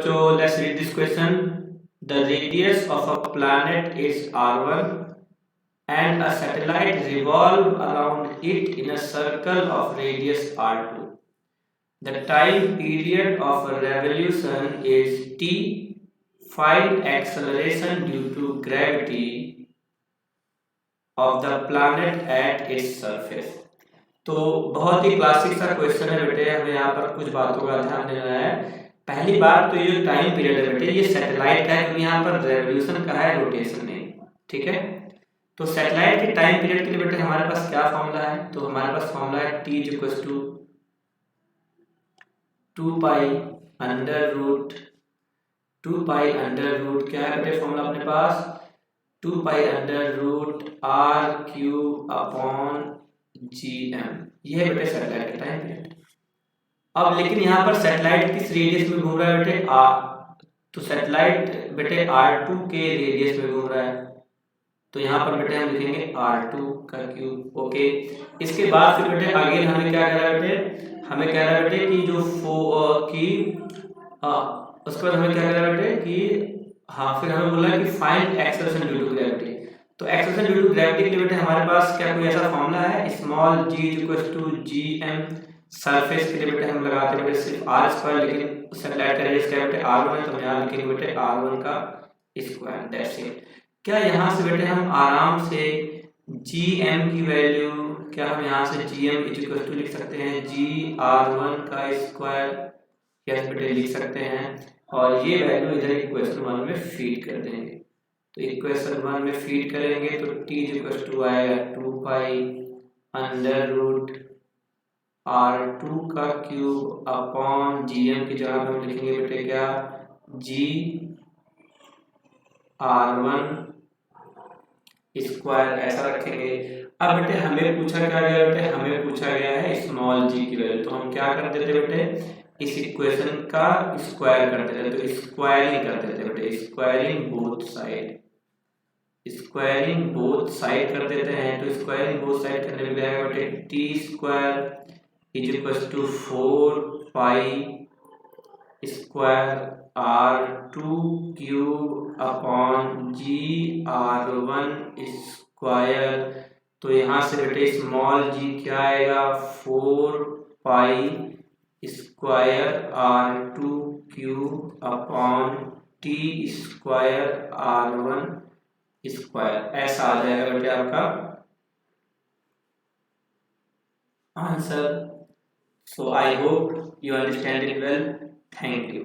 बच्चों, let's read this question. The radius of a planet is r1 and a satellite revolve around it in a circle of radius r2. The time period of a revolution is t. Find acceleration due to gravity of the planet at its surface. तो बहुत ही classic सा question है बेटे, हमें यहाँ पर कुछ बातों का ध्यान देना है। पहली बात तो ये टाइम पीरियड है बेटे, ये सैटेलाइट का है क्योंकि यहाँ पर रेवोल्यूशन का है, रोटेशन नहीं। ठीक है, तो सैटेलाइट के टाइम पीरियड के लिए बेटे हमारे पास क्या फॉर्मूला है? तो हमारे पास फॉर्मूला है t equals to 2 pi under root क्या है बेटे फॉर्मूला अपने पास? 2 pi under root r cube upon gm। ये है बेटे सैटेलाइट का टाइम पीरियड। अब लेकिन यहाँ पर सैटेलाइट किस रेडियस में घूम रहा है बेटे? तो सैटेलाइट बेटे r2 के रेडियस में घूम रहा है, तो यहाँ पर बेटे हम लिखेंगे r2 का क्यूब। ओके, इसके बाद फिर बेटे आगे हमें क्या कह रहा है बेटे? हमें कह रहा है बेटे कि जो उसके बाद हमें क्या कह रहा है बेटे कि फिर हमें बोला कि find acceleration due to gravity. तो एक्सेलरेशन ड्यू टू ग्रेविटी के लिए बेटे हमारे पास क्या कोई ऐसा फॉर्मूला है? Small g equals to gm। Surface के लिए बेटे हम लगाते हैं बेटे सिर्फ r स्क्वायर, लेकिन सैटेलाइट का रेडियस क्या है बेटे r1 है, तो हम यहाँ लिखेंगे बेटे r1 का स्क्वायर। That's it. क्या यहाँ से बेटे हम आराम से gm की वैल्यू, क्या हम यहाँ से gm इक्वल टू लिख सकते हैं gr1 का स्क्वायर? यस बेटे लिख सकते हैं, और ये वैल्यू इधर इक्वेशन 1 में फीड कर देंगे। तो इक्वेशन 1 में फीड करेंगे तो t इक्वल टू आएगा 2 पाई अंडर रूट r2 का क्यूब अपॉन gm की जगह हम लिखेंगे बेटे क्या? g r1 स्क्वायर ऐसा रखेंगे। अब बेटे हमें पूछा क्या गया बेटे? हमें पूछा गया है स्मॉल g की वैल्यू, तो हम क्या कर देते बेटे? इस इक्वेशन का स्क्वायर कर देते, तो स्क्वायरिंग कर देते बेटे, स्क्वायरिंग बोथ साइड कर देते हैं। तो स्क्वायरिंग बोथ साइड करने में जाएगा बेटे T square is equal to 4 pi square r2 cube upon gr1 square. तो यहाँ से बेटे स्मॉल g क्या आएगा? 4 pi square r2 cube upon t square r1 square, ऐसा आ जाएगा बेटे आपका answer. So I hope you understand it well. Thank you.